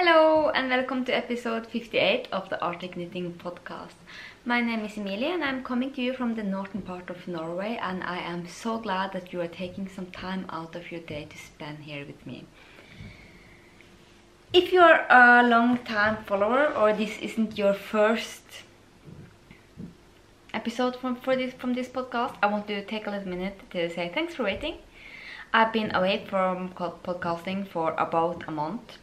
Hello and welcome to episode 58 of the Arctic Knitting Podcast. My name is Emilie and I'm coming to you from the northern part of Norway, and I am so glad that you are taking some time out of your day to spend here with me. If you are a long-time follower or this isn't your first episode from this podcast, I want to take a little minute to say thanks for waiting. I've been away from podcasting for about a month.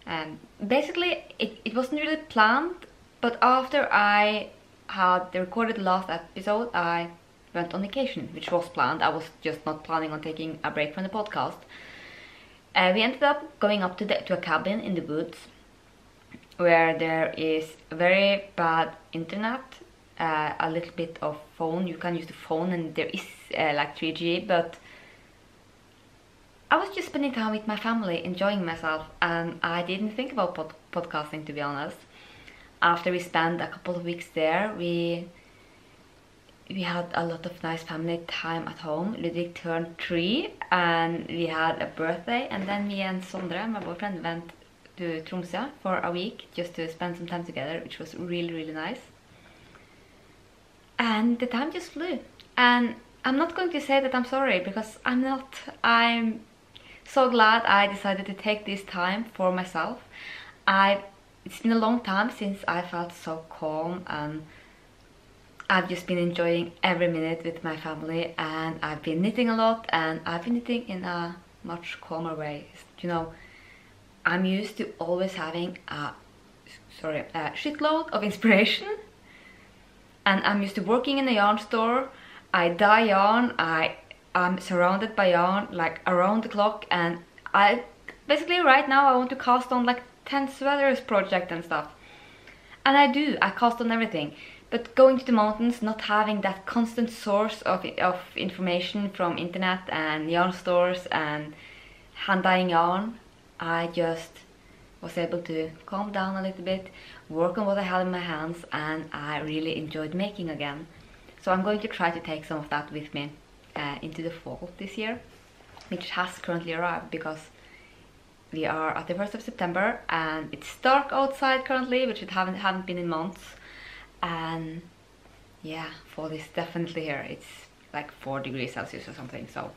And basically it wasn't really planned, but after I had recorded the last episode I went on vacation, which was planned. I was just not planning on taking a break from the podcast. We ended up going up to a cabin in the woods where there is very bad internet, a little bit of phone. You can use the phone and there is like 3G, but I was just spending time with my family, enjoying myself, and I didn't think about podcasting, to be honest. After we spent a couple of weeks there, we had a lot of nice family time at home. Ludwig turned 3 and we had a birthday, and then me and Sondre, my boyfriend, went to Tromsø for a week just to spend some time together, which was really nice. And the time just flew. And I'm not going to say that I'm sorry, because I'm not. I'm so glad I decided to take this time for myself. It's been a long time since I felt so calm, and I've just been enjoying every minute with my family, and I've been knitting a lot, and I've been knitting in a much calmer way. You know, I'm used to always having a shitload of inspiration, and I'm used to working in a yarn store. I dye yarn, I'm surrounded by yarn like around the clock, and I basically right now I want to cast on like 10 sweaters project and stuff. And I cast on everything. But going to the mountains, not having that constant source of information from internet and yarn stores and hand dyeing yarn, I just was able to calm down a little bit, work on what I had in my hands, and I really enjoyed making again. So I'm going to try to take some of that with me into the fall this year, which has currently arrived because we are at the 1st of September and it's dark outside currently, which it haven't been in months. And yeah, fall is definitely here. It's like 4 degrees Celsius or something. So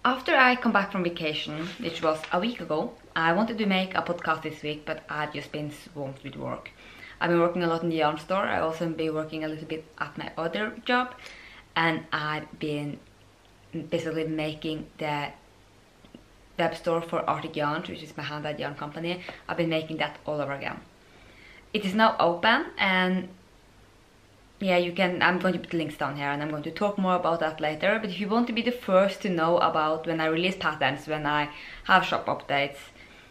after I come back from vacation, which was a week ago, I wanted to make a podcast this week, but I've just been swamped with work. I've been working a lot in the yarn store. I also been working a little bit at my other job, and I've been basically making the web store for Arctic Yarns, which is my hand-dyed yarn company. I've been making that all over again. It is now open, and yeah, I'm going to put links down here, and I'm going to talk more about that later. But if you want to be the first to know about when I release patterns, when I have shop updates,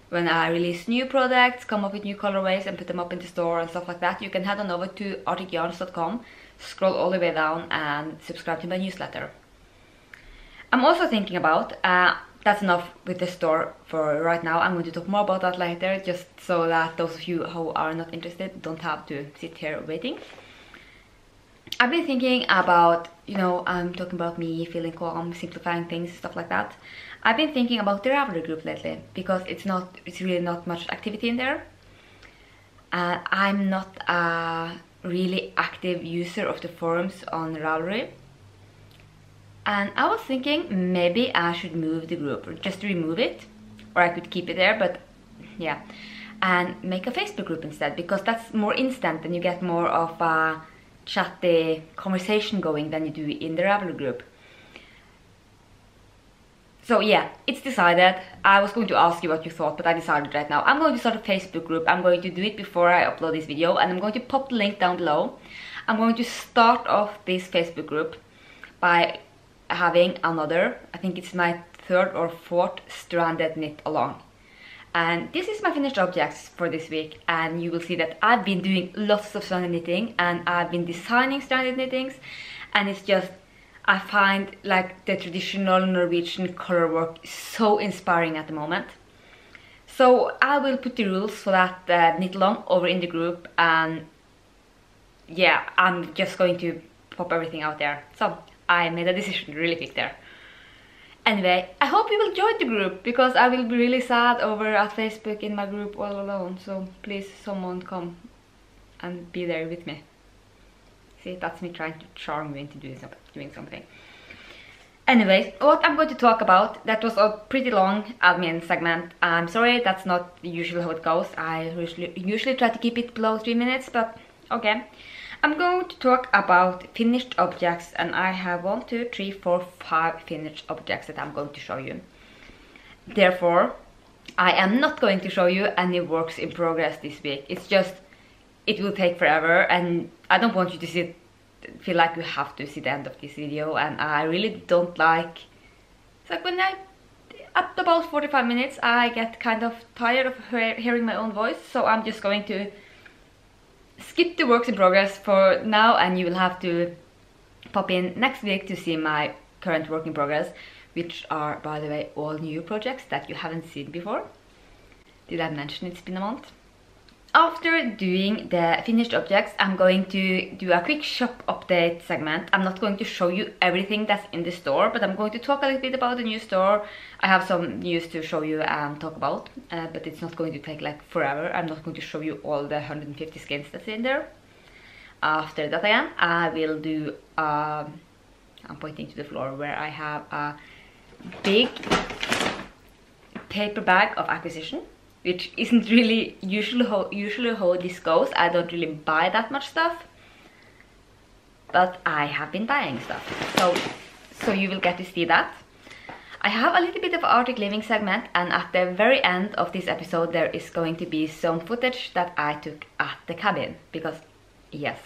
when I release new products, come up with new colorways and put them up in the store and stuff like that, you can head on over to arcticyarns.com, scroll all the way down and subscribe to my newsletter. I'm also thinking about, that's enough with the store for right now. I'm going to talk more about that later, just so that those of you who are not interested don't have to sit here waiting. I've been thinking about, you know, I'm talking about me feeling calm, simplifying things, stuff like that. I've been thinking about the Ravelry group lately, because it's really not much activity in there. I'm not a really active user of the forums on Ravelry. And I was thinking maybe I should move the group, or just remove it, or I could keep it there, but yeah, and make a Facebook group instead, because that's more instant and you get more of a chatty conversation going than you do in the Ravelry group. So yeah, it's decided. I was going to ask you what you thought, but I decided right now. I'm going to start a Facebook group. I'm going to do it before I upload this video, and I'm going to pop the link down below. I'm going to start off this Facebook group by having another, I think it's my 3rd or 4th stranded knit along. And this is my finished objects for this week, and you will see that I've been doing lots of stranded knitting, and I've been designing stranded knittings, and it's just, I find like the traditional Norwegian color work so inspiring at the moment. So I will put the rules for that knit along over in the group, and yeah, I'm just going to pop everything out there. So I made a decision really quick there. Anyway, I hope you will join the group, because I will be really sad over at Facebook in my group all alone. So please, someone come and be there with me. See, that's me trying to charm you into doing something. Anyways, what I'm going to talk about, that was a pretty long admin segment. I'm sorry, that's not usually how it goes. I usually try to keep it below 3 minutes, but okay. I'm going to talk about finished objects, and I have 1, 2, 3, 4, 5 finished objects that I'm going to show you. Therefore, I am not going to show you any works in progress this week. It's just, it will take forever, and I don't want you to feel like you have to see the end of this video, and I really don't like, it's like when at about 45 minutes I get kind of tired of hearing my own voice, so I'm just going to skip the works in progress for now, and you will have to pop in next week to see my current work in progress, which are, by the way, all new projects that you haven't seen before. Did I mention it's been a month? After doing the finished objects, I'm going to do a quick shop update segment. I'm not going to show you everything that's in the store, but I'm going to talk a little bit about the new store. I have some news to show you and talk about, but it's not going to take like forever. I'm not going to show you all the 150 skins that's in there. After that again, I will do, I'm pointing to the floor where I have a big paper bag of acquisition, which isn't really usually how this goes. I don't really buy that much stuff, but I have been buying stuff, so you will get to see that. I have a little bit of Arctic living segment, and at the very end of this episode there is going to be some footage that I took at the cabin, because yes,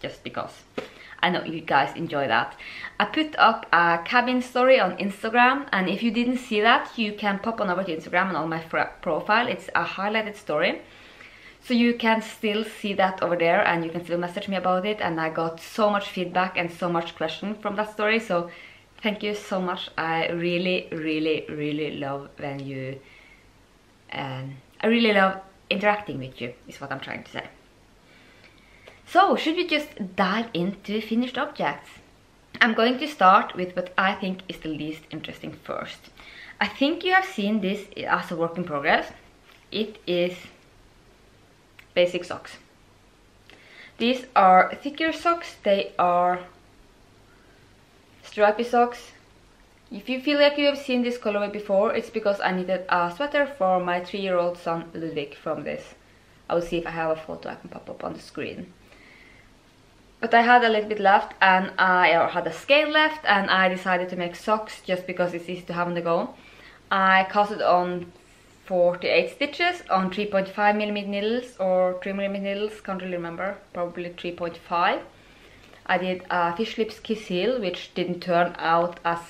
just because I know you guys enjoy that. I put up a cabin story on Instagram, and if you didn't see that, you can pop on over to Instagram and on my profile. It's a highlighted story, so you can still see that over there, and you can still message me about it. And I got so much feedback and so much question from that story, so thank you so much. I really love when you I really love interacting with you, is what I'm trying to say. So, should we just dive into finished objects? I'm going to start with what I think is the least interesting first. I think you have seen this as a work in progress. It is basic socks. These are thicker socks. They are stripy socks. If you feel like you have seen this colorway before, it's because I needed a sweater for my 3-year-old son Ludwig from this. I will see if I have a photo I can pop up on the screen. But I had a little bit left, and I had a scale left, and I decided to make socks just because it's easy to have on the go. I casted on 48 stitches on 3.5mm needles or 3mm needles, can't really remember, probably 3.5. I did a fish lips kiss heel, which didn't turn out as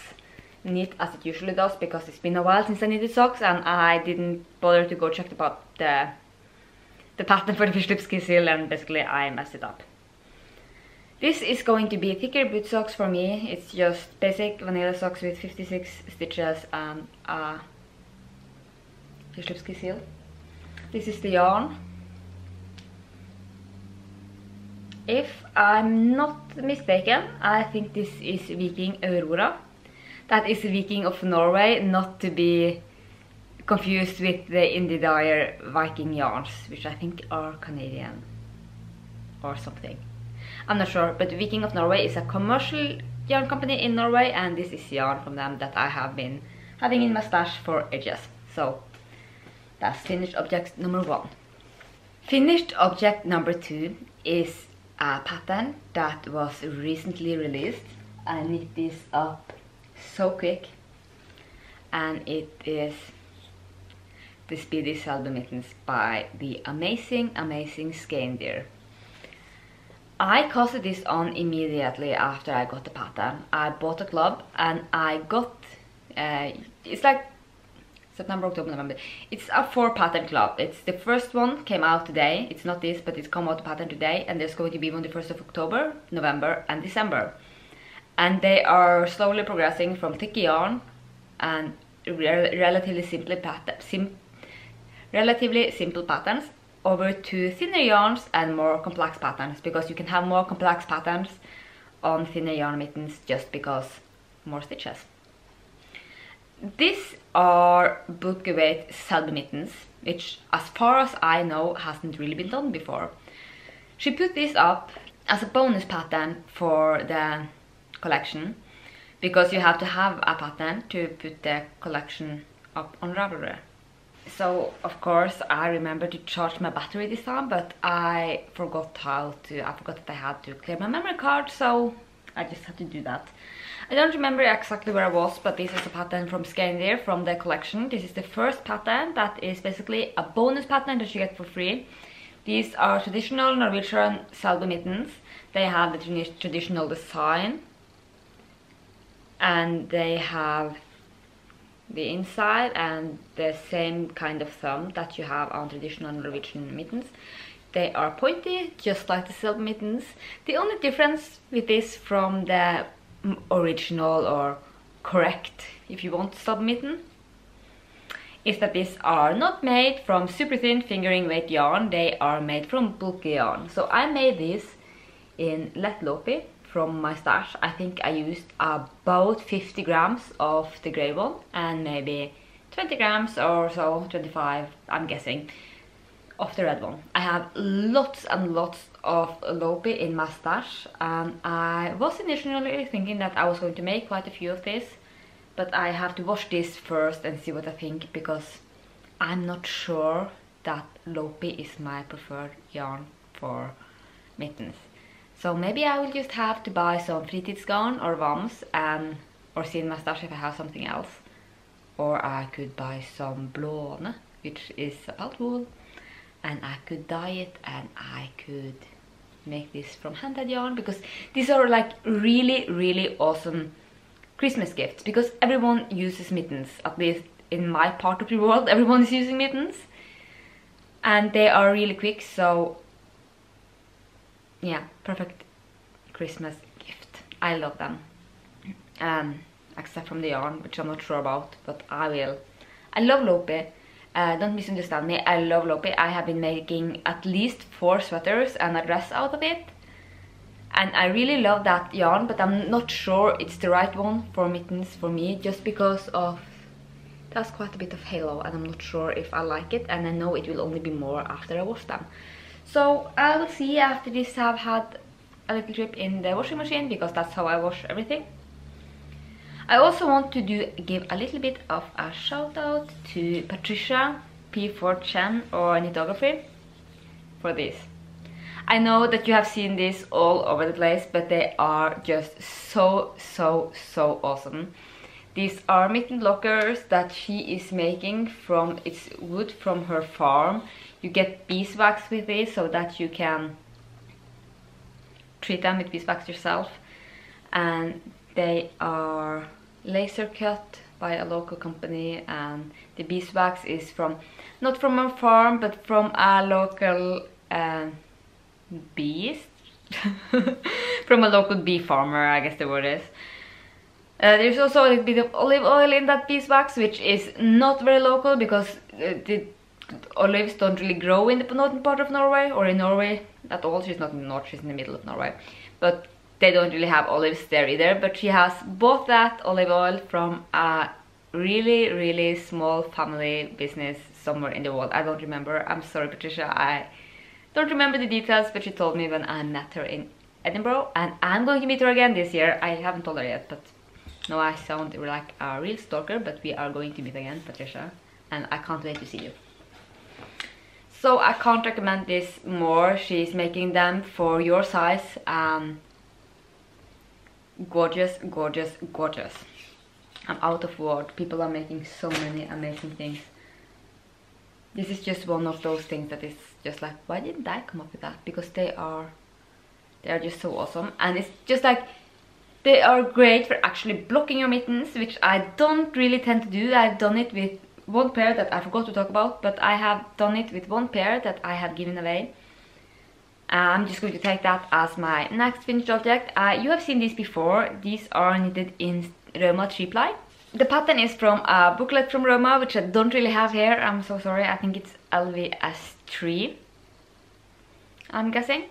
neat as it usually does because it's been a while since I needed socks, and I didn't bother to go check the pattern for the fish lips kiss heel, and basically I messed it up. This is going to be thicker boot socks for me. It's just basic vanilla socks with 56 stitches and a fish lips kiss heel. This is the yarn. If I'm not mistaken, I think this is Viking Aurora. That is Viking of Norway, not to be confused with the indie dyer Viking yarns, which I think are Canadian or something. I'm not sure, but Viking of Norway is a commercial yarn company in Norway, and this is yarn from them that I have been having in my stash for ages. So that's finished object number 1. Finished object number 2 is a pattern that was recently released. I knit this up so quick, and it is the Speedy Selbu mittens by the amazing Skandinavia. I casted this on immediately after I got the pattern. I bought a club, and I got, it's like September, October, November. It's a 4 pattern club. It's the first one came out today. It's not this, but it's come out the pattern today, and there's going to be one the 1st of October, November and December. And they are slowly progressing from thick yarn and relatively simple patterns over to thinner yarns and more complex patterns, because you can have more complex patterns on thinner yarn mittens just because more stitches. these are booklet selbu mittens, which as far as I know hasn't really been done before. She put this up as a bonus pattern for the collection, because you have to have a pattern to put the collection up on Ravelry. So of course I remember to charge my battery this time, but I forgot that I had to clear my memory card, so I just had to do that. I don't remember exactly where I was, but this is a pattern from Skandinavia from the collection. This is the first pattern that is basically a bonus pattern that you get for free. These are traditional Norwegian selbu mittens. They have the traditional design, and they have the inside and the same kind of thumb that you have on traditional Norwegian mittens. They are pointy, just like the selbu mittens. The only difference with this from the original, or correct if you want, selbu mitten, is that these are not made from super thin fingering weight yarn. They are made from bulky yarn. So I made this in let lopi from my stash. I think I used about 50 grams of the grey one and maybe 20 grams or so, 25 I'm guessing, of the red one. I have lots and lots of lopi in my stash, and I was initially thinking that I was going to make quite a few of this, but I have to wash this first and see what I think, because I'm not sure that lopi is my preferred yarn for mittens. So maybe I will just have to buy some fritidsgarn or vams, or see in my stash if I have something else. Or I could buy some blåne, which is about wool, and I could dye it, and I could make this from hand-dyed yarn, because these are like really awesome Christmas gifts, because everyone uses mittens. At least in my part of the world, everyone is using mittens, and they are really quick. So yeah, perfect Christmas gift. I love them, except from the yarn, which I'm not sure about, but I will. I love lopi. Don't misunderstand me, I love lopi. I have been making at least 4 sweaters and a dress out of it, and I really love that yarn, but I'm not sure it's the right one for mittens for me, just because of that's quite a bit of halo, and I'm not sure if I like it, and I know it will only be more after I wash them. So I will see after this have had a little trip in the washing machine, because that's how I wash everything. I also want to give a little bit of a shout out to Patricia P4Chen or Knitography for this. I know that you have seen this all over the place, but they are just so awesome. These are mitten blockers that she is making from its wood from her farm. You get beeswax with this, so that you can treat them with beeswax yourself, and they are laser cut by a local company, and the beeswax is from not from a farm but from a local bees from a local bee farmer, I guess the word is. There's also a little bit of olive oil in that beeswax, which is not very local, because the olives don't really grow in the northern part of Norway, or in Norway at all. She's not in the north, she's in the middle of Norway, but they don't really have olives there either. But she has bought that olive oil from a really small family business somewhere in the world. I don't remember, I'm sorry Patricia, I don't remember the details, but she told me when I met her in Edinburgh, and I'm going to meet her again this year. I haven't told her yet, but no, I sound like a real stalker, but we are going to meet again, Patricia, and I can't wait to see you. So I can't recommend this more. She's making them for your size. Gorgeous. I'm out of words. People are making so many amazing things. This is just one of those things that is just like, why didn't I come up with that? Because they are just so awesome, and it's just like, they are great for actually blocking your mittens, which I don't really tend to do. I've done it with one pair that I forgot to talk about, but I have done it with one pair that I have given away. I'm just going to take that as my next finished object. You have seen these before. These are knitted in Rauma 3-ply. The pattern is from a booklet from Rauma, which I don't really have here. I'm so sorry. I think it's LVS-3, I'm guessing.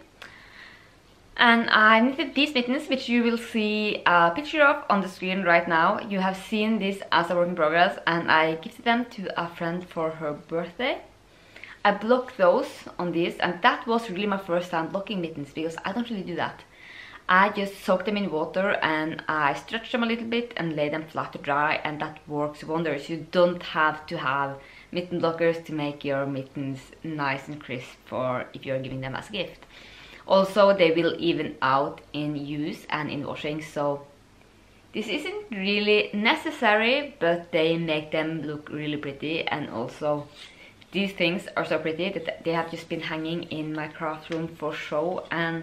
And I knitted these mittens, which you will see a picture of on the screen right now. You have seen this as a work in progress, and I gifted them to a friend for her birthday. I blocked those on this, and that was really my first time blocking mittens, because I don't really do that. I just soak them in water and I stretch them a little bit and lay them flat to dry, and that works wonders. You don't have to have mitten blockers to make your mittens nice and crisp for if you're giving them as a gift. Also, they will even out in use and in washing, so this isn't really necessary, but they make them look really pretty. And also these things are so pretty that they have just been hanging in my craft room for show, and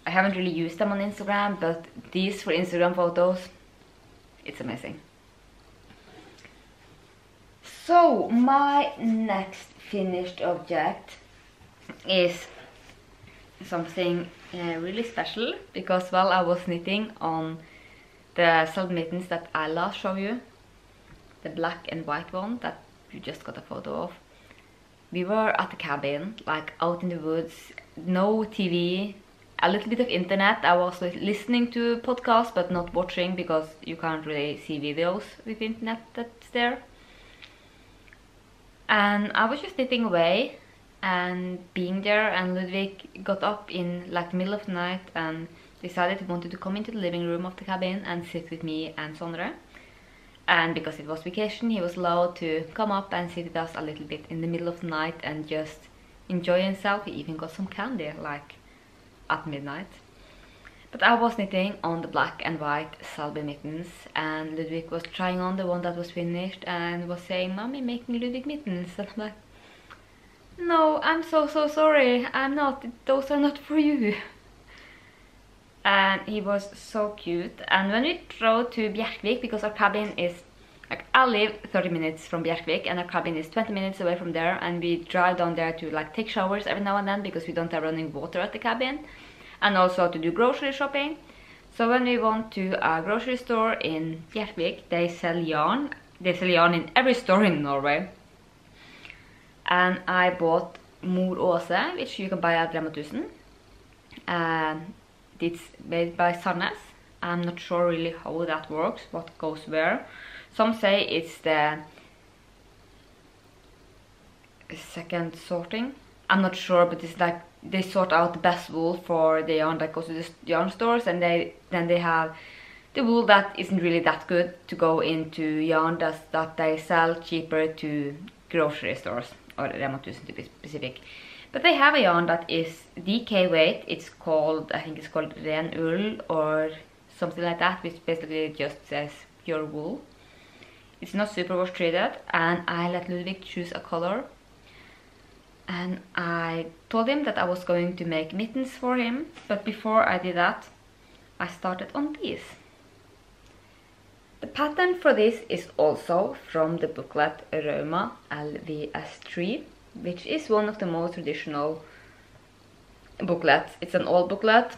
I haven't really used them on Instagram, but these for Instagram photos, it's amazing. So my next finished object is something really special, because while I was knitting on the selbu mittens that I last showed you, the black and white one that you just got a photo of, we were at the cabin, like out in the woods, no TV, a little bit of internet. I was listening to podcasts but not watching, because you can't really see videos with the internet that's there. And I was just knitting away and being there, and Ludwig got up in like the middle of the night and decided he wanted to come into the living room of the cabin and sit with me and Sondre. And because it was vacation, he was allowed to come up and sit with us a little bit in the middle of the night and just enjoy himself. He even got some candy like at midnight. But I was knitting on the black and white selbu mittens, and Ludwig was trying on the one that was finished and was saying, "Mommy, make me Ludwig mittens." And I'm like, "No, I'm so sorry, I'm not, those are not for you." And he was so cute. And when we drove to Bjerkvik, because our cabin is, like, I live 30 minutes from Bjerkvik and our cabin is 20 minutes away from there, and we drive down there to like take showers every now and then because we don't have running water at the cabin, and also to do grocery shopping. So when we went to a grocery store in Bjerkvik, they sell yarn. They sell yarn in every store in Norway. And I bought Mor Aase, which you can buy at Rema 1000. It's made by Sandnes. I'm not sure really how that works, what goes where. Some say it's the second sorting. I'm not sure, but it's like they sort out the best wool for the yarn that goes to the yarn stores, and then they have the wool that isn't really that good to go into yarn that they sell cheaper to grocery stores, or Rema 1000 to be specific. But they have a yarn that is DK weight. It's called, I think it's called ren ull or something like that, which basically just says pure wool. It's not superwash treated, and I let Ludwig choose a color. And I told him that I was going to make mittens for him, but before I did that, I started on these. The pattern for this is also from the booklet Rauma LVS-3, which is one of the most traditional booklets. It's an old booklet.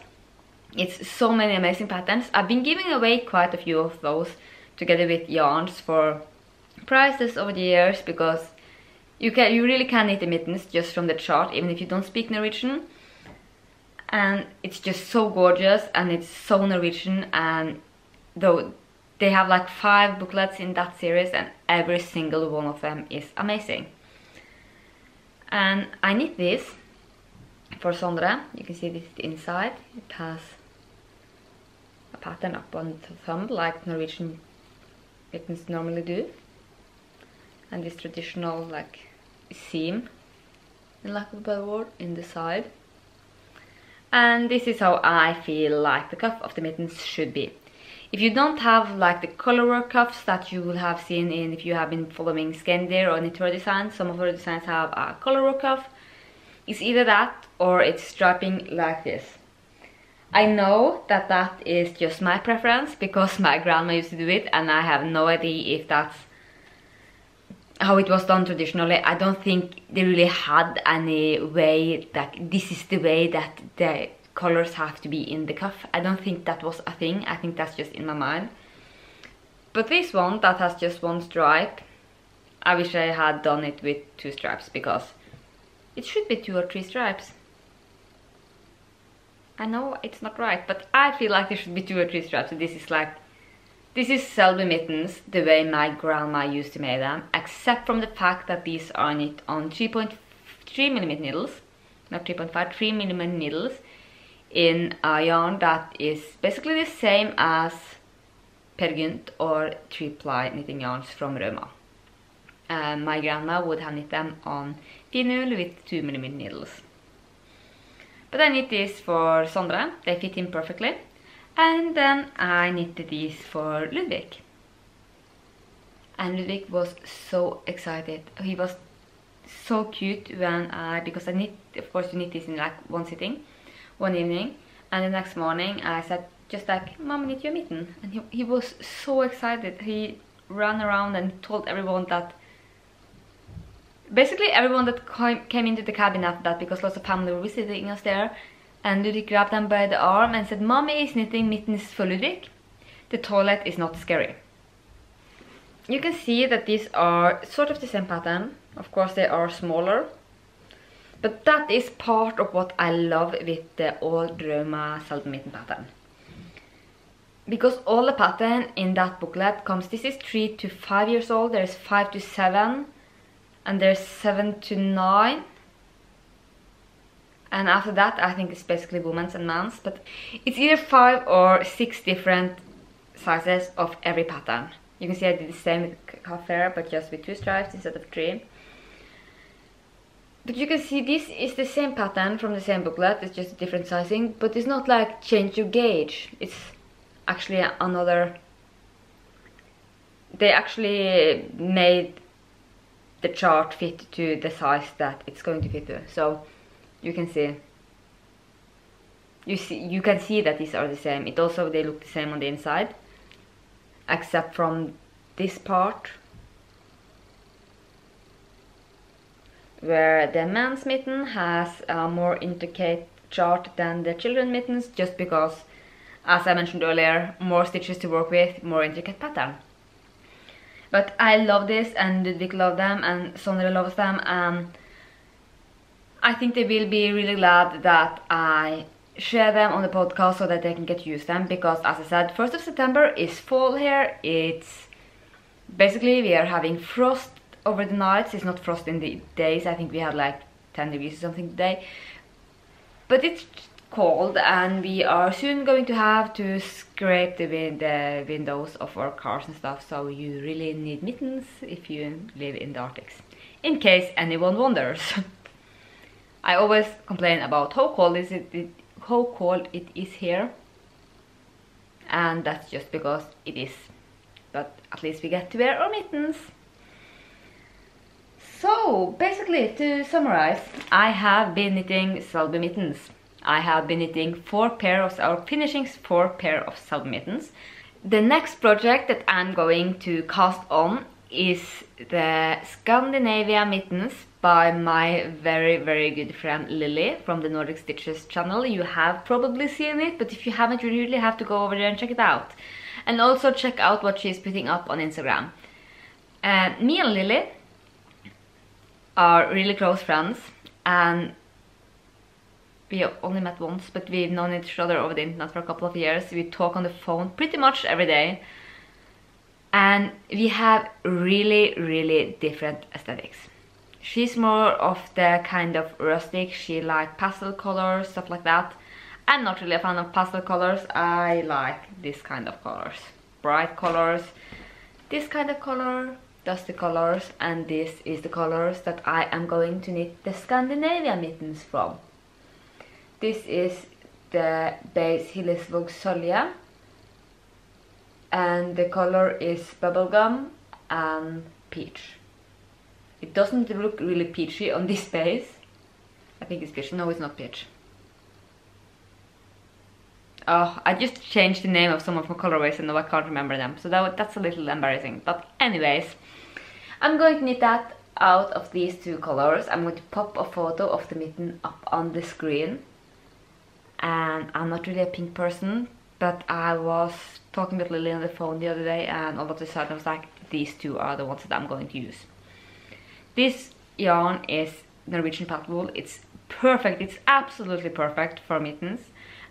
It's so many amazing patterns. I've been giving away quite a few of those together with yarns for prizes over the years, because you really can knit the mittens just from the chart, even if you don't speak Norwegian. And it's just so gorgeous, and it's so Norwegian. And though they have like 5 booklets in that series, and every single one of them is amazing. And I knit this for Sondre. You can see this is the inside. It has a pattern up on the thumb like Norwegian mittens normally do, and this traditional like seam, in lack of a better word, in the side. And this is how I feel like the cuff of the mittens should be. If you don't have like the colorwork cuffs that you will have seen in, if you have been following Skandinavia or Knit Her designs, some of her designs have a colorwork cuff. It's either that or it's striping like this. I know that that is just my preference because my grandma used to do it, and I have no idea if that's how it was done traditionally. I don't think they really had any way that this is the way that the colors have to be in the cuff. I don't think that was a thing. I think that's just in my mind. But this one that has just 1 stripe, I wish I had done it with 2 stripes, because it should be 2 or 3 stripes. I know it's not right, but I feel like there should be 2 or 3 straps. So this is selbu mittens the way my grandma used to make them, except from the fact that these are knit on 3.3mm needles, not 3.5, 3mm needles, in a yarn that is basically the same as pergynt or 3-ply knitting yarns from Rauma. My grandma would have knit them on fine with 2mm needles. But I knit these for Sondre, they fit in perfectly. And then I knitted these for Ludvig. And Ludvig was so excited. He was so cute when because I knit, of course you knit this in like one sitting, one evening. And the next morning I said, just like, Mom, knit your mitten. And he was so excited. He ran around and told everyone that, basically everyone that came into the cabin after that, because lots of family were visiting us there. And Ludvig grabbed them by the arm and said, Mommy is knitting mittens for Ludvig. The toilet is not scary. You can see that these are sort of the same pattern. Of course they are smaller. But that is part of what I love with the old Rauma selbu mitten pattern. Because all the pattern in that booklet comes, this is 3 to 5 years old, there's 5 to 7, and there's 7 to 9. And after that I think it's basically women's and men's, but it's either 5 or 6 different sizes of every pattern. You can see I did the same with half fair, but just with 2 stripes instead of 3. But you can see this is the same pattern from the same booklet, it's just a different sizing, but it's not like change your gauge. It's actually another, they actually made the chart fit to the size that it's going to fit to. So you can see that these are the same. It also, they look the same on the inside, except from this part where the man's mitten has a more intricate chart than the children mittens, just because, as I mentioned earlier, more stitches to work with, more intricate pattern. But I love this, and Ludvig loves them, and Sondre loves them, and I think they will be really glad that I share them on the podcast so that they can get to use them, because as I said, 1st of September is fall here. It's basically, we are having frost over the nights. It's not frost in the days, I think we had like 10 degrees or something today. But it's cold, and we are soon going to have to scrape the windows of our cars and stuff, so you really need mittens if you live in the Arctic, in case anyone wonders. I always complain about how cold it is here, and that's just because it is. But at least we get to wear our mittens. So basically, to summarize, I have been knitting selbu mittens. I have been knitting 4 pairs or finishing 4 pairs of selbu mittens. The next project that I'm going to cast on is the Skandinavia mittens by my very good friend Lily from the Nordic Stitches channel. You have probably seen it, but if you haven't, you really have to go over there and check it out. And also check out what she's putting up on Instagram. Me and Lily are really close friends, and we have only met once, but we've known each other over the internet for a couple of years. We talk on the phone pretty much every day, and we have really different aesthetics. She's more of the kind of rustic, she likes pastel colors, stuff like that. I'm not really a fan of pastel colors, I like this kind of colors. Bright colors, this kind of color, dusty colors, and this is the colors that I am going to knit the Scandinavia mittens from. This is the base Hillesvåg Sølje, and the color is bubblegum and peach. It doesn't look really peachy on this base. I think it's peach. No, it's not peach. Oh, I just changed the name of some of my colorways and now I can't remember them. So that's a little embarrassing. But anyways, I'm going to knit that out of these 2 colors. I'm going to pop a photo of the mitten up on the screen. And I'm not really a pink person, but I was talking with Lily on the phone the other day, and all of a sudden I was like, these 2 are the ones that I'm going to use. This yarn is Norwegian pattern wool. It's perfect, it's absolutely perfect for mittens.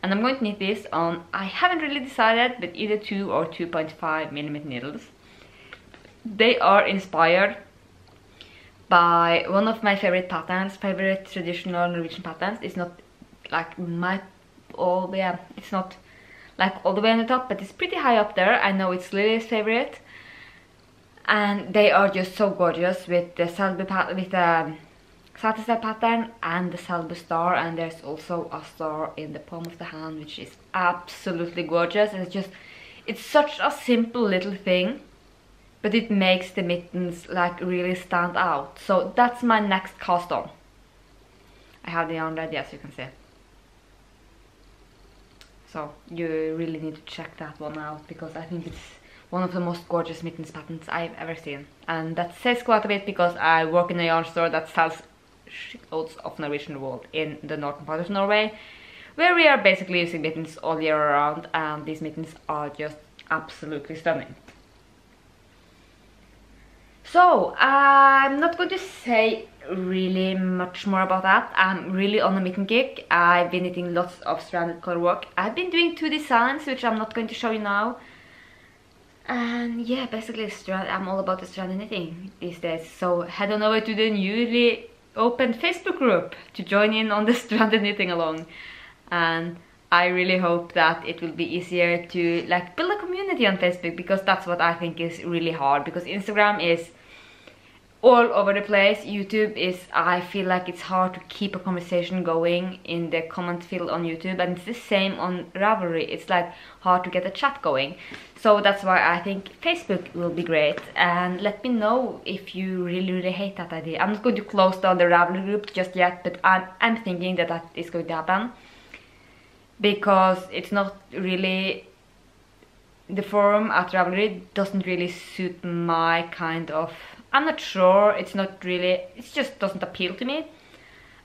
And I'm going to knit this on, I haven't really decided, but either 2 or 2.5mm needles. They are inspired by one of my favorite patterns, favorite traditional Norwegian patterns. It's not like it's not like all the way on the top, but it's pretty high up there. I know it's Lily's favorite, and they are just so gorgeous with the selbu with the satin pattern and the selbu star, and there's also a star in the palm of the hand, which is absolutely gorgeous. And it's such a simple little thing, but it makes the mittens like really stand out. So that's my next cast on. I have the yarn ready, as you can see. So you really need to check that one out, because I think it's one of the most gorgeous mittens patterns I've ever seen. And that says quite a bit, because I work in a yarn store that sells shitloads of Norwegian wool in the northern part of Norway, where we are basically using mittens all year around, and these mittens are just absolutely stunning. So I'm not going to say really much more about that. I'm really on a mitten kick. I've been knitting lots of stranded color work. I've been doing 2 designs, which I'm not going to show you now. And yeah, basically I'm all about the stranded knitting these days. So head on over to the newly opened Facebook group to join in on the stranded knitting along. And I really hope that it will be easier to like build a community on Facebook, because that's what I think is really hard, because Instagram is all over the place. YouTube is, I feel like it's hard to keep a conversation going in the comment field on YouTube, and it's the same on Ravelry. It's like hard to get a chat going. So that's why I think Facebook will be great. And let me know if you really hate that idea. I'm not going to close down the Ravelry group just yet, but I'm thinking that is going to happen, because it's not really, the forum at Ravelry doesn't really suit my kind of, I'm not sure, it's not really, it just doesn't appeal to me.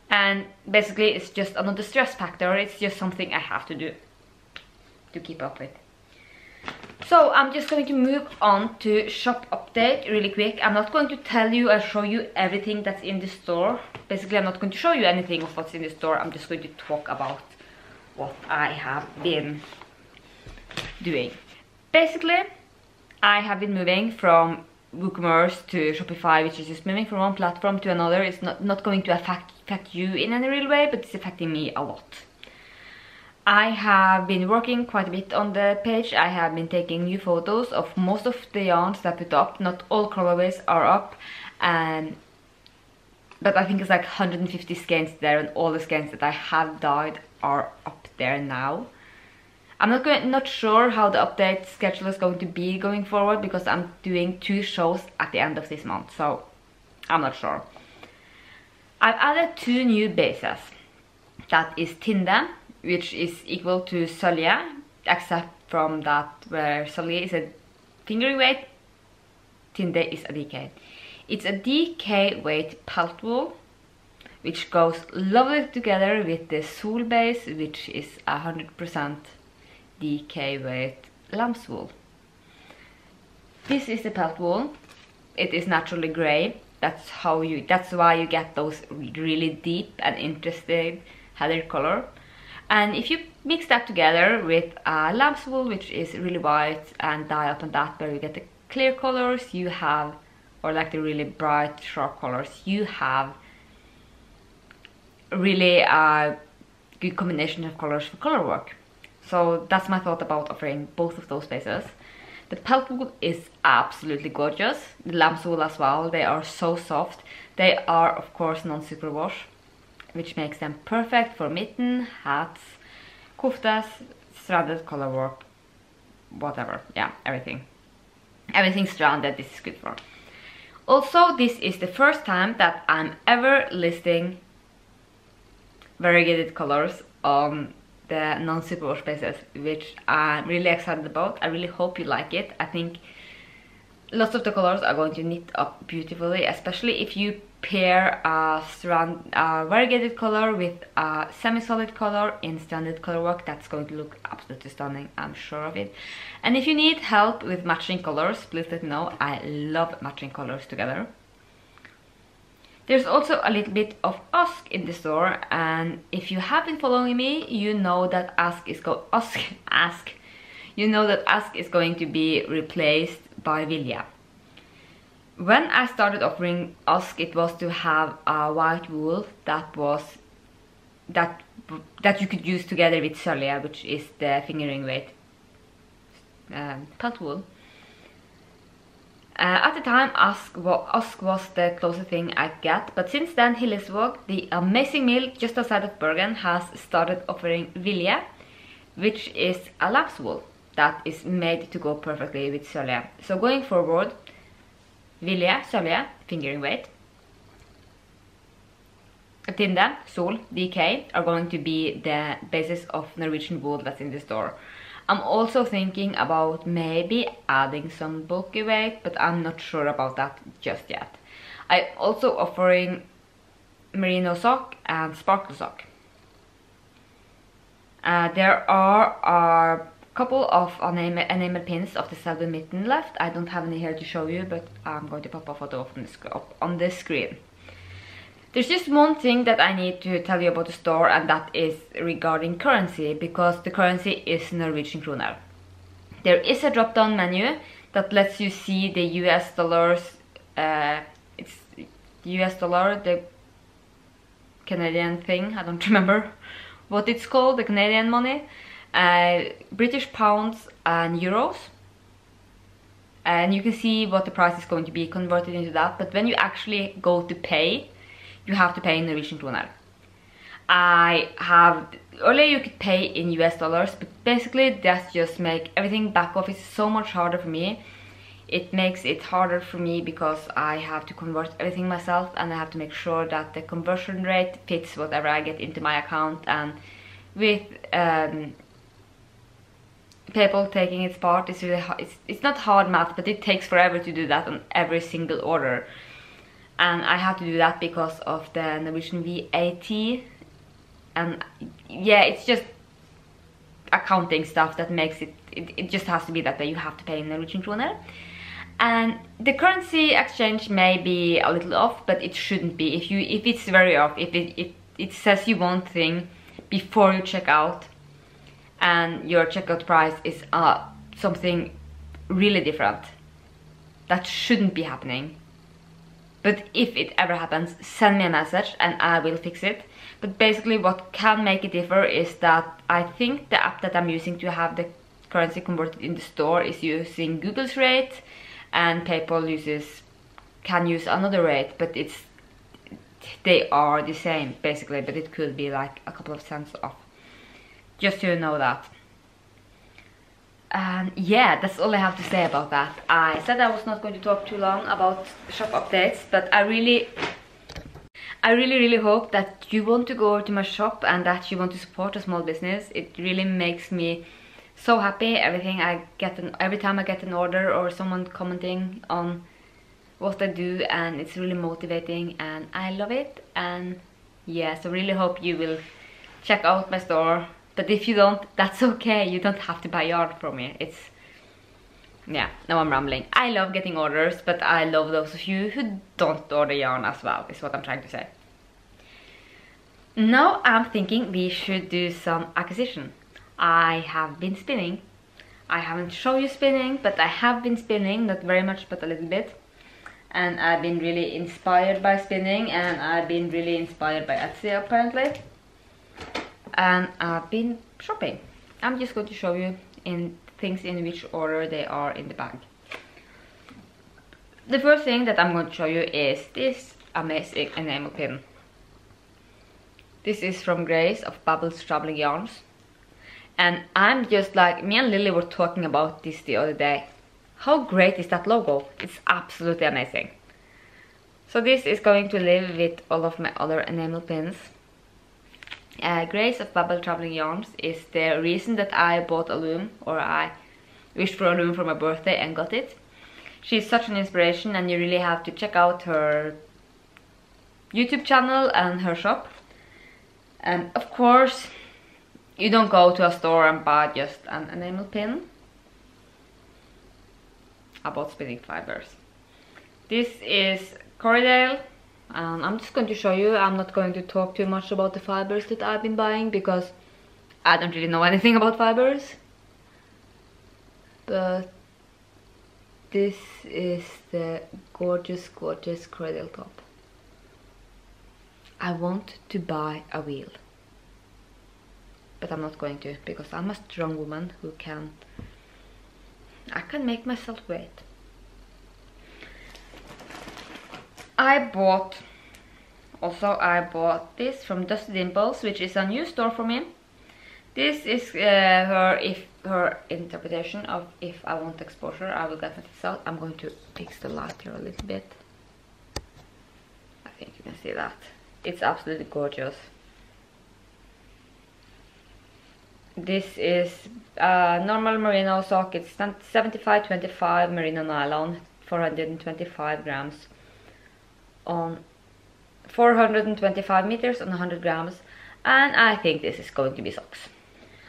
And basically it's just another stress factor. It's just something I have to do to keep up with. So I'm just going to move on to shop update really quick. I'm not going to tell you or show you everything that's in the store. Basically I'm not going to show you anything of what's in the store. I'm just going to talk about what I have been doing. Basically, I have been moving from WooCommerce to Shopify, which is just moving from one platform to another. It's not going to affect you in any real way, but it's affecting me a lot. I have been working quite a bit on the page. I have been taking new photos of most of the yarns that I put up. Not all colorways are up, but I think it's like 150 skeins there, and all the skeins that I have dyed are up there now. I'm not sure how the update schedule is going to be going forward, because I'm doing 2 shows at the end of this month, so I'm not sure. I've added 2 new bases. That is Tinde, which is equal to Sølje, except from that where Sølje is a fingering weight, Tinde is a DK. It's a DK weight pelt wool, which goes lovely together with the Sol base, which is 100% DK weight lamb's wool. This is the pelt wool. It is naturally grey. That's why you get those really deep and interesting heather color. And if you mix that together with lamb's wool, which is really white, and dye up on that where you get the clear colors, you have, or like the really bright sharp colors, you have really a good combination of colors for color work. So that's my thought about offering both of those bases. The pelt wool is absolutely gorgeous. The lamb's wool as well. They are so soft. They are of course non-superwash, which makes them perfect for mitten, hats, koftas, stranded color work, whatever. Yeah, everything. Everything stranded this is good for. Also, this is the first time that I'm ever listing variegated colors on the non-superwash bases, which I'm really excited about. I really hope you like it. I think lots of the colors are going to knit up beautifully, especially if you pair a variegated color with a semi-solid color in stranded color work. That's going to look absolutely stunning, I'm sure of it. And if you need help with matching colors, please let me know. I love matching colors together. There's also a little bit of Ask in the store, and if you have been following me, you know that Ask is going to be replaced by Vilja. When I started offering Ask, it was to have a white wool that you could use together with selja, which is the fingering weight pelt wool. At the time, Ask was the closest thing I get, but since then Hillesvåg, the amazing mill just outside of Bergen, has started offering Vilja, which is a lamb's wool that is made to go perfectly with selja. So going forward, Vilja, selja, fingering weight, Tinde, Sol, DK are going to be the basis of Norwegian wool that's in the store. I'm also thinking about maybe adding some bulky weight, but I'm not sure about that just yet. I'm also offering merino sock and sparkle sock. There are a couple of enamel pins of the selbu mitten left. I don't have any here to show you, but I'm going to pop a photo of them on the screen. There's just one thing that I need to tell you about the store, and that is regarding currency, because the currency is Norwegian kroner. There is a drop-down menu that lets you see the US dollars, it's US dollar, the Canadian thing, I don't remember what it's called, the Canadian money, British pounds and euros. And you can see what the price is going to be converted into that, but when you actually go to pay, you have to pay in Norwegian kroner. Earlier you could pay in US dollars, but basically that just makes everything back office so much harder for me. It makes it harder for me because I have to convert everything myself, and I have to make sure that the conversion rate fits whatever I get into my account. And with PayPal taking its part, it's really hard. It's not hard math, but it takes forever to do that on every single order. And I have to do that because of the Norwegian VAT, and yeah, it's just accounting stuff that makes it just has to be that you have to pay in Norwegian kroner. And the currency exchange may be a little off, but it shouldn't be. If it's very off, if it says you one thing before you check out, and your checkout price is something really different, that shouldn't be happening. But if it ever happens, send me a message and I will fix it. But basically what can make it differ is that I think the app that I'm using to have the currency converted in the store is using Google's rate, and PayPal can use another rate, but they are the same basically, but it could be like a couple of cents off. Just so you know that. And yeah, that's all I have to say about that. I said I was not going to talk too long about shop updates, but I really hope that you want to go to my shop and that you want to support a small business. It really makes me so happy every time I get an order or someone commenting on what I do, and it's really motivating and I love it. And yeah, so really hope you will check out my store. But if you don't, that's okay. You don't have to buy yarn from me. Yeah, now I'm rambling. I love getting orders, but I love those of you who don't order yarn as well, is what I'm trying to say. Now I'm thinking we should do some acquisition. I have been spinning. I haven't shown you spinning, but I have been spinning, not very much, but a little bit. And I've been really inspired by spinning, and I've been really inspired by Etsy apparently. And I've been shopping. I'm just going to show you things in which order they are in the bag. The first thing that I'm going to show you is this amazing enamel pin. This is from Grace of Babbles Traveling Yarns. And I'm just like, me and Lily were talking about this the other day. How great is that logo? It's absolutely amazing. So this is going to live with all of my other enamel pins. Grace of Babbles Traveling Yarns is the reason that I bought a loom, or I wished for a loom for my birthday and got it. She's such an inspiration, and you really have to check out her YouTube channel and her shop. And of course, you don't go to a store and buy just an enamel pin. I bought spinning fibers. This is Corriedale. I'm just going to show you. I'm not going to talk too much about the fibers that I've been buying because I don't really know anything about fibers. But this is the gorgeous, gorgeous cradle top. I want to buy a wheel, but I'm not going to because I'm a strong woman who I can make myself wait. I bought this from Dimples, which is a new store for me. This is her interpretation of if I want exposure. I will definitely sell. I'm going to fix the light here a little bit. I think you can see that. It's absolutely gorgeous. This is normal merino sock. It's 75/25 merino nylon, 425 grams on 425 meters on 100 grams, and I think this is going to be socks.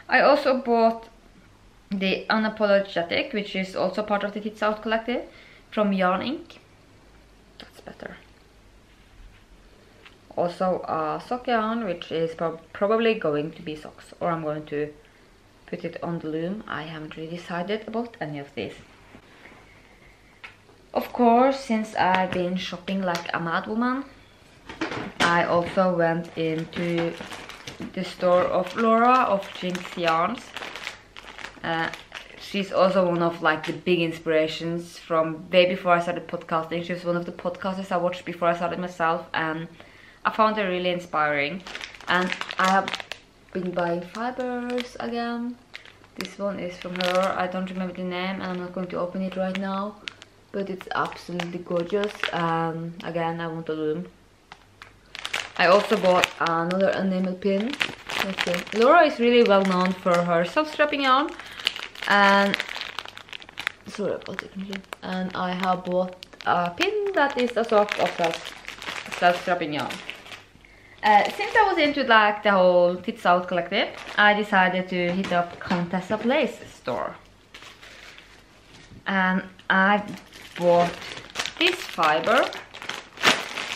I also bought the Unapologetic, which is also part of the Tits Out collective, from Yarn Inc. That's better. Also a sock yarn, which is probably going to be socks, or I'm going to put it on the loom. I haven't really decided about any of these. Of course, since I've been shopping like a mad woman, I also went into the store of Laura of Gynx yarns. She's also one of like the big inspirations from way before I started podcasting. She was one of the podcasters I watched before I started myself, and I found her really inspiring. And I have been buying fibers again. This one is from her. I don't remember the name and I'm not going to open it right now, but it's absolutely gorgeous. Again, I want a loom. I also bought another enamel pin. Let's see. Laura is really well known for her self-strapping yarn, and sorry about it. And I have bought a pin that is a sort of self-strapping yarn. Since I was into like the whole Tits Out collective, I decided to hit up Countess Ablaze store, and I bought this fiber.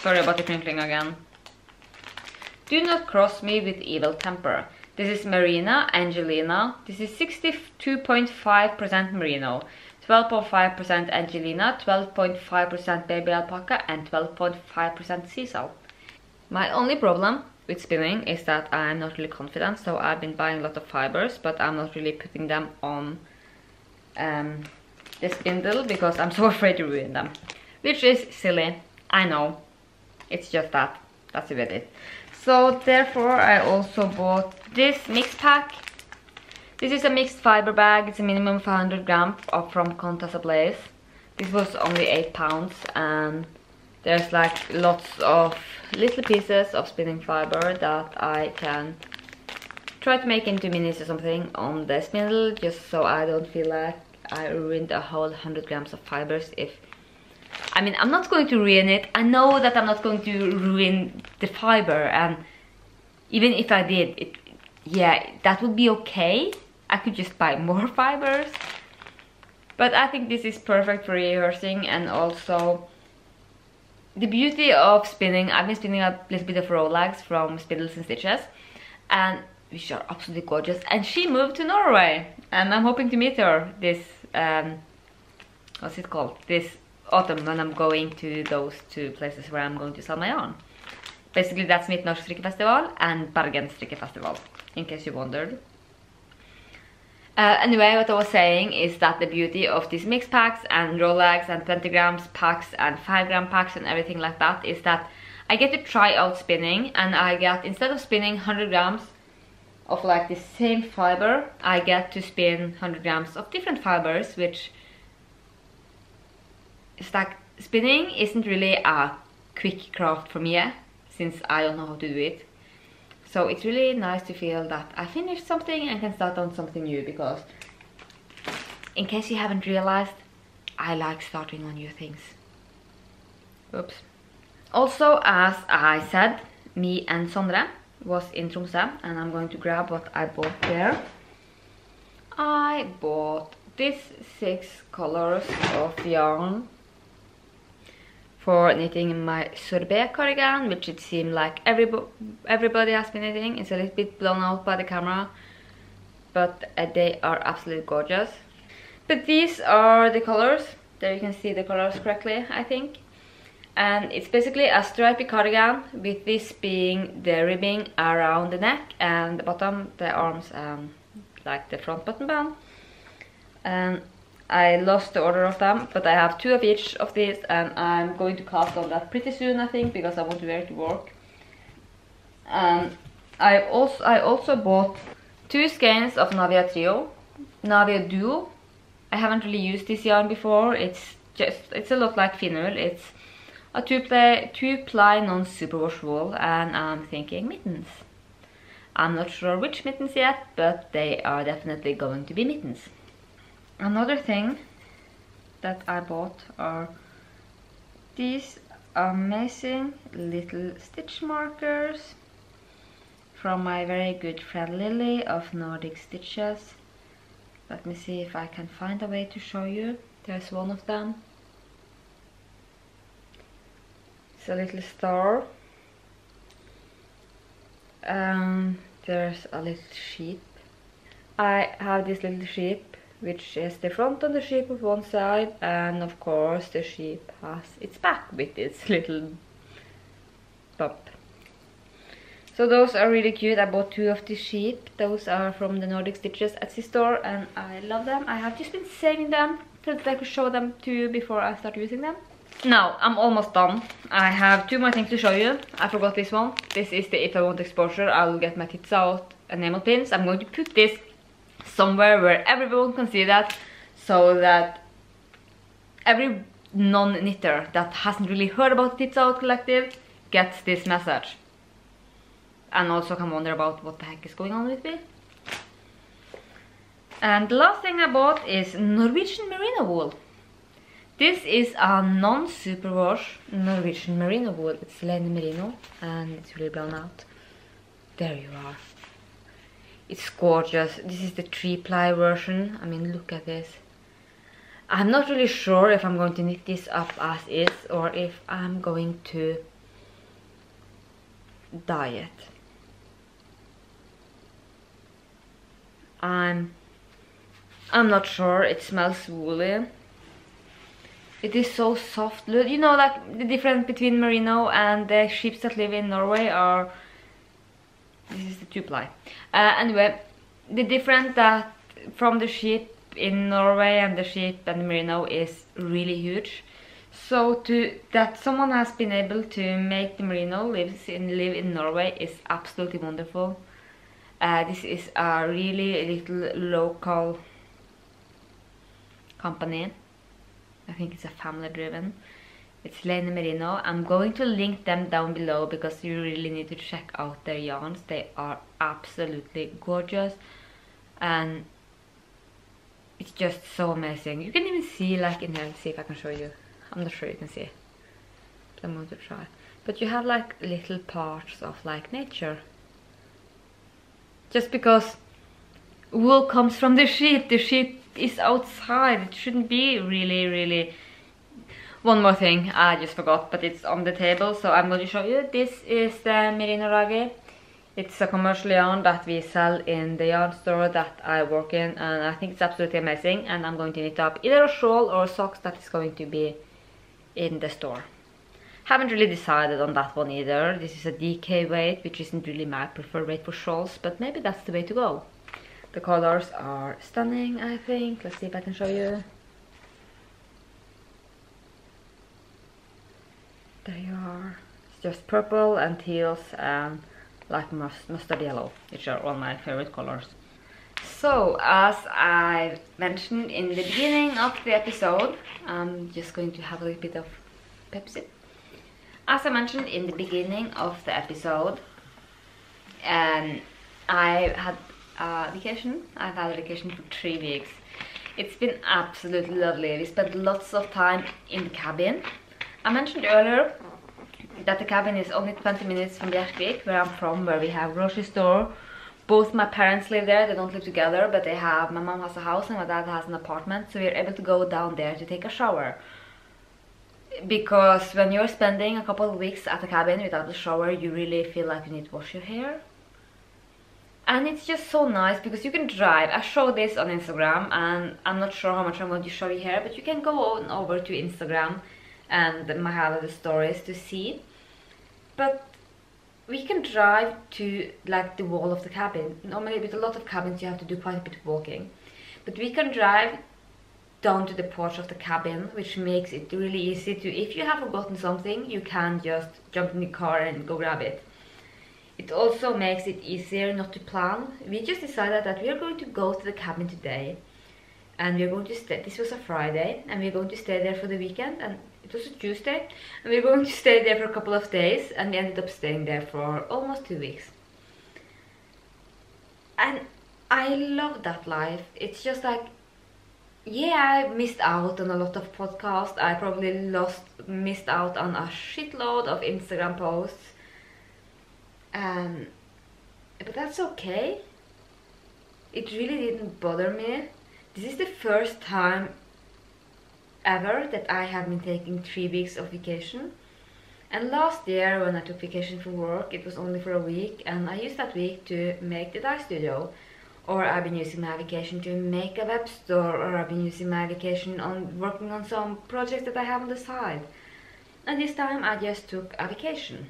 Sorry about the crinkling again. Do not cross me with evil temper. This is Marina Angelina. This is 62.5% merino, 12.5% Angelina, 12.5% baby alpaca, and 12.5% sisal. My only problem with spinning is that I'm not really confident, so I've been buying a lot of fibers, but I'm not really putting them on the spindle because I'm so afraid to ruin them. Which is silly, I know. It's just that. That's about it. So therefore I also bought this mix pack. This is a mixed fiber bag. It's a minimum of 100 grams from Countess Ablaze. This was only £8, and there's like lots of little pieces of spinning fiber that I can try to make into minis or something on the spindle, just so I don't feel like I ruined a whole 100 grams of fibers. I mean, I'm not going to ruin it. I know that I'm not going to ruin the fiber, and even if I did, yeah, that would be okay. I could just buy more fibers. But I think this is perfect for rehearsing, and also the beauty of spinning. I've been spinning a little bit of roll lags from Spindles and Stitches, and which are absolutely gorgeous. And she moved to Norway, and I'm hoping to meet her this what's it called? This autumn, when I'm going to those two places where I'm going to sell my yarn. Basically, that's Mitten Strikkefestival and Bergen Strikkefestival, in case you wondered. Anyway, what I was saying is that the beauty of these mix packs and roll lags and 20 grams packs and 5 gram packs and everything like that is that I get to try out spinning, and I get, instead of spinning 100 grams of like the same fiber, I get to spin 100 grams of different fibers, which is like, spinning isn't really a quick craft for me, since I don't know how to do it. So it's really nice to feel that I finished something and can start on something new, because in case you haven't realized, I like starting on new things. Oops. Also, as I said, me and Sondre was in Tromsø, and I'm going to grab what I bought there. I bought these 6 colors of yarn for knitting my sorbet cardigan, which it seemed like everybody has been knitting. It's a little bit blown out by the camera, but they are absolutely gorgeous. But these are the colors. There you can see the colors correctly, I think. And it's basically a stripy cardigan, with this being the ribbing around the neck and the bottom, the arms, and like the front button band. And I lost the order of them, but I have 2 of each of these, and I'm going to cast on that pretty soon, I think, because I want to wear it to work. And I also bought 2 skeins of Navia Trio, Navia Duo. I haven't really used this yarn before. It's a lot like Finul. It's a 2-ply non-superwash wool, and I'm thinking mittens. I'm not sure which mittens yet, but they are definitely going to be mittens. Another thing that I bought are these amazing little stitch markers from my very good friend Lily of Nordic Stitches. Let me see if I can find a way to show you. There's one of them. It's a little star. There's a little sheep. I have this little sheep, which is the front of the sheep of one side, and of course the sheep has its back with its little bump. So those are really cute. I bought 2 of the sheep. Those are from the Nordic Stitches Etsy store, and I love them. I have just been saving them so that I could show them to you before I start using them. Now, I'm almost done. I have 2 more things to show you. I forgot this one. This is the If I Want Exposure, I'll Get My Tits Out enamel pins. I'm going to put this somewhere where everyone can see that, so that every non-knitter that hasn't really heard about the Tits Out Collective gets this message. And also can wonder about what the heck is going on with me. And the last thing I bought is Norwegian merino wool. This is a non-superwash Norwegian merino wool. It's Lane Merino, and it's really blown out. There you are. It's gorgeous. This is the 3-ply version. I mean, look at this. I'm not really sure if I'm going to knit this up as is, or if I'm going to dye it. I'm not sure. It smells woolly. It is so soft. You know, like the difference between merino and the sheep that live in Norway are... This is the 2-ply. Anyway, the difference that from the sheep in Norway and the sheep and the merino is really huge. So that someone has been able to make the merino live in Norway is absolutely wonderful. This is a really little local company. I think it's a family driven. It's Lane Merino. I'm going to link them down below because you really need to check out their yarns. They are absolutely gorgeous, and it's just so amazing. You can even see, like in here, let's see if I can show you. I'm not sure you can see, but I'm going to try. But you have like little parts of like nature. Just because wool comes from the sheep is outside. It shouldn't be really. One more thing I just forgot, but it's on the table, so I'm going to show you. This is the Merino Ragi. It's a commercial yarn that we sell in the yarn store that I work in, and I think it's absolutely amazing, and I'm going to knit up either a shawl or socks that is going to be in the store. Haven't really decided on that one either. This is a DK weight, which isn't really my preferred weight for shawls, but maybe that's the way to go. The colors are stunning, I think. Let's see if I can show you. There you are. It's just purple and teals and like mustard yellow, which are all my favorite colors. So, as I mentioned in the beginning of the episode, I'm just going to have a little bit of Pepsi. As I mentioned in the beginning of the episode, I had a vacation. I've had a vacation for 3 weeks. It's been absolutely lovely. We spent lots of time in the cabin. I mentioned earlier that the cabin is only 20 minutes from Bjerkvik, where I'm from, where we have grocery store. Both my parents live there. They don't live together, but my mom has a house and my dad has an apartment, so we're able to go down there to take a shower. because when you're spending a couple of weeks at a cabin without a shower, you really feel like you need to wash your hair. And it's just so nice because you can drive. I show this on Instagram, and I'm not sure how much I'm going to show you here, but you can go on over to Instagram and my other stories to see. But we can drive to like the wall of the cabin. Normally with a lot of cabins you have to do quite a bit of walking, but we can drive down to the porch of the cabin, which makes it really easy to, if you have forgotten something, you can just jump in the car and go grab it. It also makes it easier not to plan. We just decided that we are going to go to the cabin today, and we're going to stay. This was a Friday, and we're going to stay there for the weekend, and it was a Tuesday, and we're going to stay there for a couple of days, and we ended up staying there for almost 2 weeks. And I love that life. It's just like, yeah, I missed out on a lot of podcasts. I probably missed out on a shitload of Instagram posts. But that's okay. It really didn't bother me. This is the first time ever that I have been taking 3 weeks of vacation. And last year when I took vacation from work, it was only for a week, and I used that week to make the dye studio. Or I've been using my vacation to make a web store, or I've been using my vacation on working on some projects that I have on the side. And this time I just took a vacation.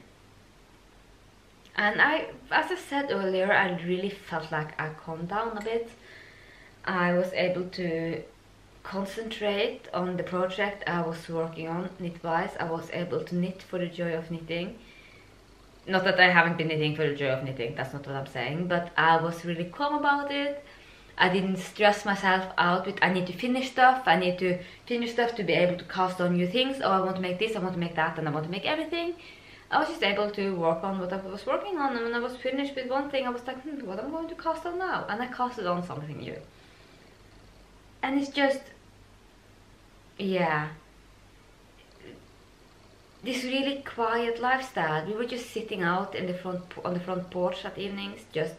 And as I said earlier, I really felt like I calmed down a bit. I was able to concentrate on the project I was working on knit-wise. I was able to knit for the joy of knitting. Not that I haven't been knitting for the joy of knitting, that's not what I'm saying, but I was really calm about it. I didn't stress myself out with I need to finish stuff, I need to finish stuff to be able to cast on new things. Oh, I want to make this, I want to make that, and I want to make everything. I was just able to work on what I was working on, and when I was finished with one thing, I was like, what am I going to cast on now? And I casted on something new. And it's just, yeah, this really quiet lifestyle. We were just sitting out in on the front porch at evenings, just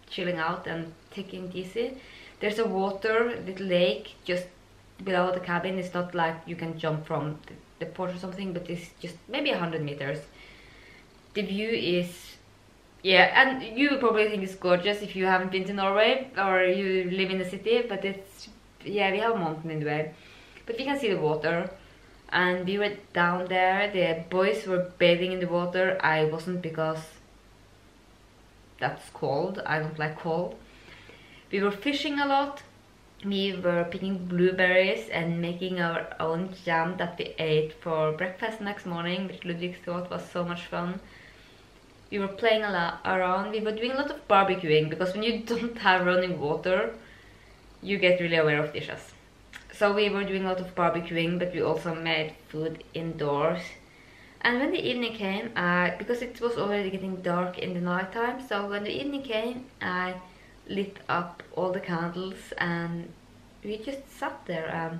chilling out and taking it easy. There's a little lake just below the cabin. It's not like you can jump from the porch or something, but it's just maybe 100 meters. The view is, yeah, and you probably think it's gorgeous if you haven't been to Norway or you live in the city, but it's, yeah, we have a mountain in the way, but we can see the water. And we were down there, the boys were bathing in the water. I wasn't because that's cold, I don't like cold. We were fishing a lot. We were picking blueberries and making our own jam that we ate for breakfast next morning, which Ludwig thought was so much fun. We were playing around. We were doing a lot of barbecuing, because when you don't have running water, you get really aware of dishes. So we were doing a lot of barbecuing, but we also made food indoors. And when the evening came, because it was already getting dark in the night time, so when the evening came, I lit up all the candles and we just sat there and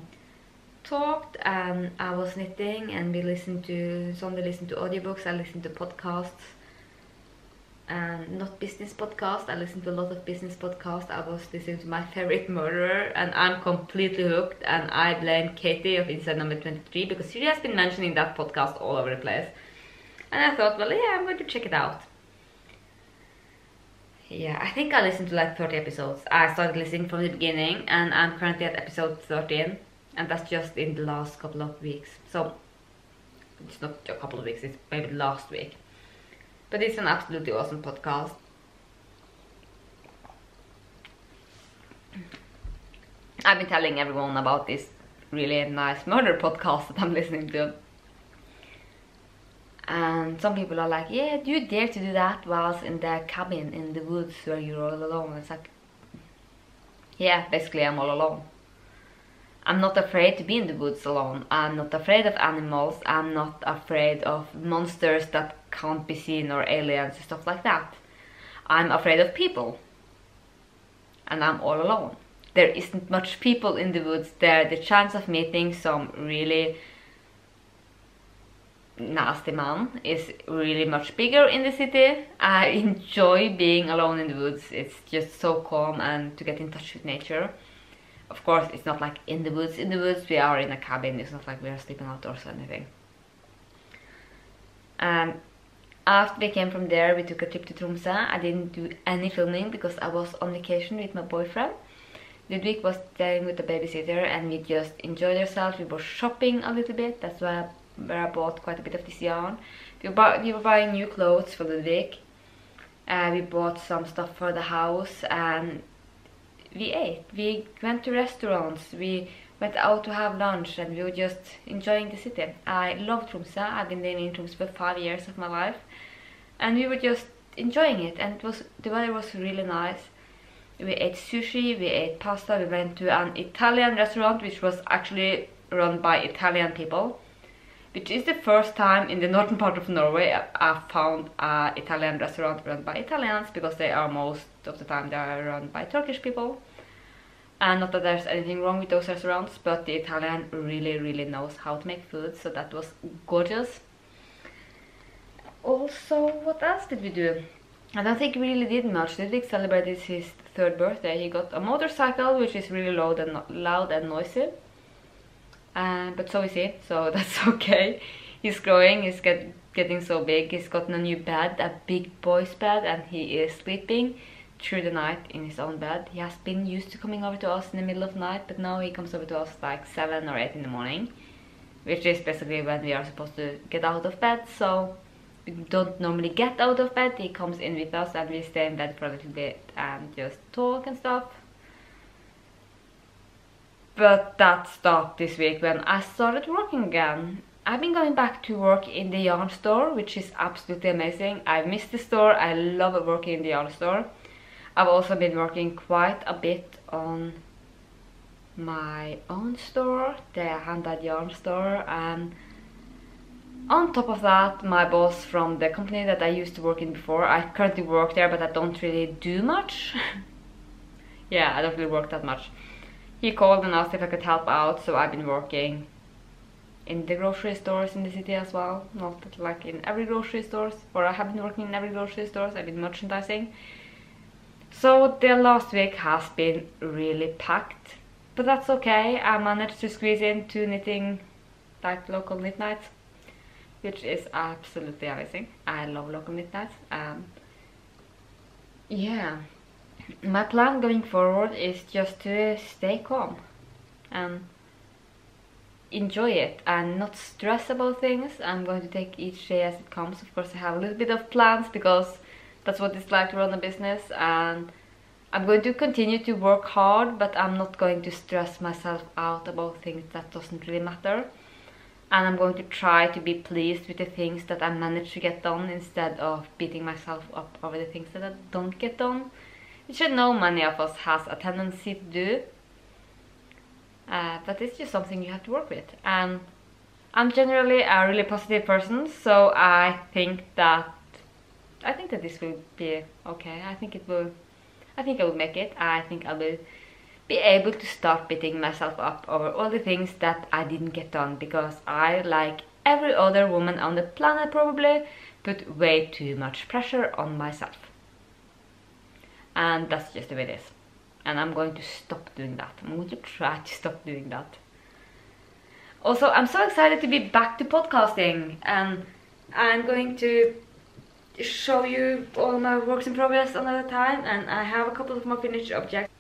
talked, and I was knitting, and we listened to, Sunday listened to audiobooks, I listened to podcasts. And not business podcast. I listened to a lot of business podcasts. I was listening to My Favorite Murderer, and I'm completely hooked, and I blame Katie of Inside Number 23 because she has been mentioning that podcast all over the place. And I thought, well, yeah, I'm going to check it out. Yeah, I think I listened to like 30 episodes. I started listening from the beginning, and I'm currently at episode 13, and that's just in the last couple of weeks. So it's not a couple of weeks, it's maybe last week. But it's an absolutely awesome podcast. I've been telling everyone about this really nice murder podcast that I'm listening to. And some people are like, yeah, do you dare to do that whilst in the cabin in the woods where you're all alone? It's like, yeah, basically I'm all alone. I'm not afraid to be in the woods alone. I'm not afraid of animals. I'm not afraid of monsters that can't be seen or aliens and stuff like that. I'm afraid of people. And I'm all alone. There isn't much people in the woods there. The chance of meeting some really nasty man is really much bigger in the city. I enjoy being alone in the woods. It's just so calm, and to get in touch with nature. Of course, it's not like in the woods. In the woods, we are in a cabin. It's not like we are sleeping outdoors or anything. And after we came from there, we took a trip to Tromsø. I didn't do any filming because I was on vacation with my boyfriend. Ludvig was staying with the babysitter and we just enjoyed ourselves. We were shopping a little bit. That's where I bought quite a bit of this yarn. We were buying new clothes for Ludvig. We bought some stuff for the house and we ate. We went to restaurants. We went out to have lunch and we were just enjoying the city. I love Tromsø. I've been living in Tromsø for 5 years of my life. And we were just enjoying it, and the weather was really nice. We ate sushi, we ate pasta, we went to an Italian restaurant which was actually run by Italian people, which is the first time in the northern part of Norway I found an Italian restaurant run by Italians, because they are most of the time they are run by Turkish people. And not that there's anything wrong with those restaurants, but the Italian really knows how to make food, so that was gorgeous. Also, what else did we do? I don't think we really did much. Ludvig celebrated his 3rd birthday. He got a motorcycle, which is really loud and noisy. But so is he, so that's okay. He's growing, he's getting so big. He's gotten a new bed, a big boy's bed, and he is sleeping through the night in his own bed. He has been used to coming over to us in the middle of the night, but now he comes over to us like 7 or 8 in the morning, which is basically when we are supposed to get out of bed. So we don't normally get out of bed. He comes in with us and we stay in bed for a little bit and just talk and stuff. But that stopped this week when I started working again. I've been going back to work in the yarn store, which is absolutely amazing. I miss the store. I love working in the yarn store. I've also been working quite a bit on my own store, the hand-dyed yarn store, and on top of that, my boss from the company that I used to work in before, I currently work there, but I don't really do much. Yeah, I don't really work that much. He called and asked if I could help out, so I've been working in the grocery stores in the city as well. Not like in every grocery stores, or I have been working in every grocery stores. I've been merchandising. So the last week has been really packed, but that's okay. I managed to squeeze in 2 knitting, like local knit nights, which is absolutely amazing. I love local knit nights. Yeah, my plan going forward is just to stay calm and enjoy it and not stress about things. I'm going to take each day as it comes. Of course, I have a little bit of plans because that's what it's like to run a business, and I'm going to continue to work hard, but I'm not going to stress myself out about things that doesn't really matter. And I'm going to try to be pleased with the things that I manage to get done instead of beating myself up over the things that I don't get done, which I know many of us has a tendency to do. But it's just something you have to work with. And I'm generally a really positive person, so I think that this will be okay. I think I will make it. I think I will be able to start beating myself up over all the things that I didn't get done, because I, like every other woman on the planet probably, put way too much pressure on myself. And that's just the way it is. And I'm going to stop doing that. I'm going to try to stop doing that. Also, I'm so excited to be back to podcasting, and I'm going to show you all my works in progress another time, and I have a couple of more finished objects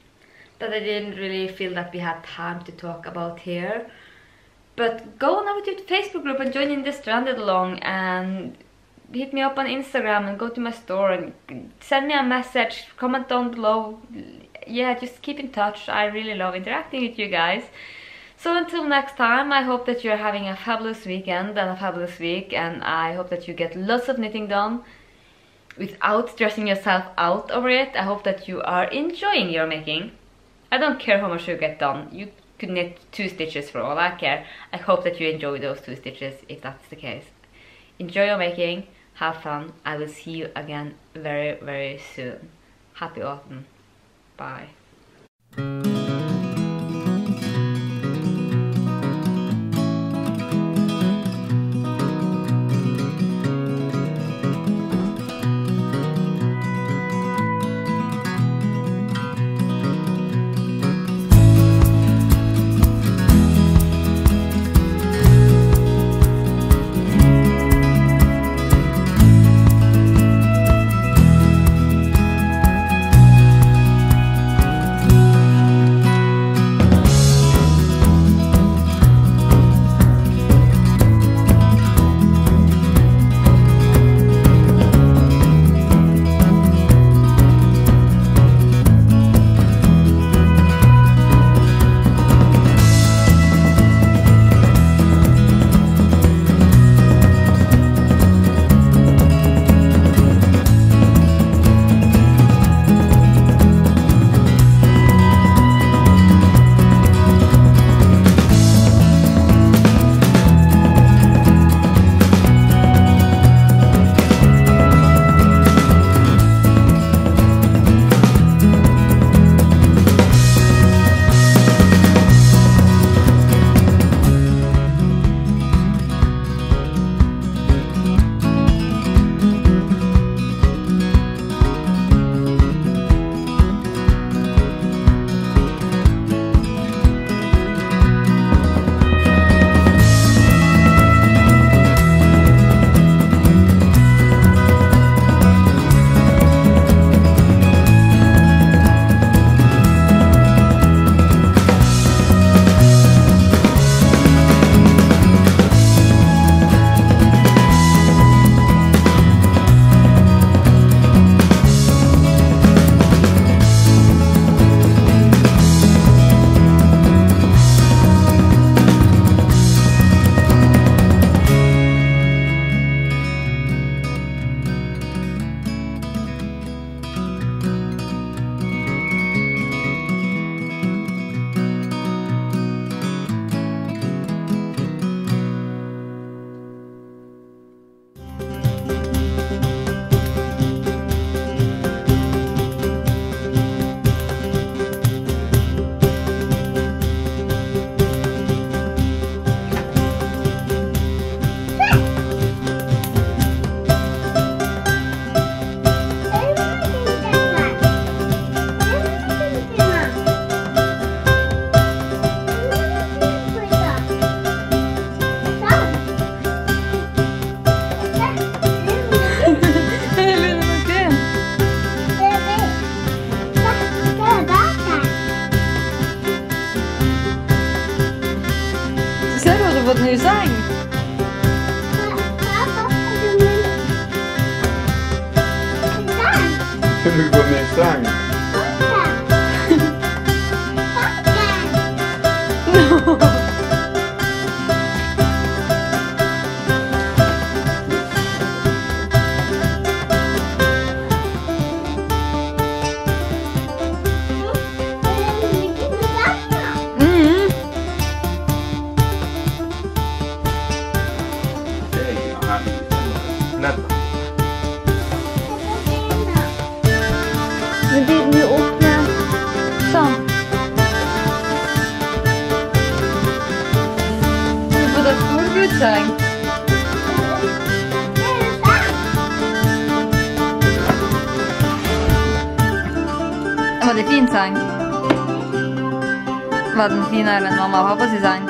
that I didn't really feel that we had time to talk about here. But go on over to the Facebook group and join in the Stranded Along, and hit me up on Instagram and go to my store and send me a message, comment down below. Yeah, just keep in touch. I really love interacting with you guys. So until next time, I hope that you're having a fabulous weekend and a fabulous week, and I hope that you get lots of knitting done without stressing yourself out over it. I hope that you are enjoying your making. I don't care how much you get done. You could knit 2 stitches for all I care. I hope that you enjoy those 2 stitches if that's the case. Enjoy your making, have fun. I will see you again very soon. Happy autumn. Bye. sang? Kan du gå med i sang? Men det nu åpne. Sånn. Du burde ha storgudsang. Var det fin sang? Var den finere enn mamma og pappas sang?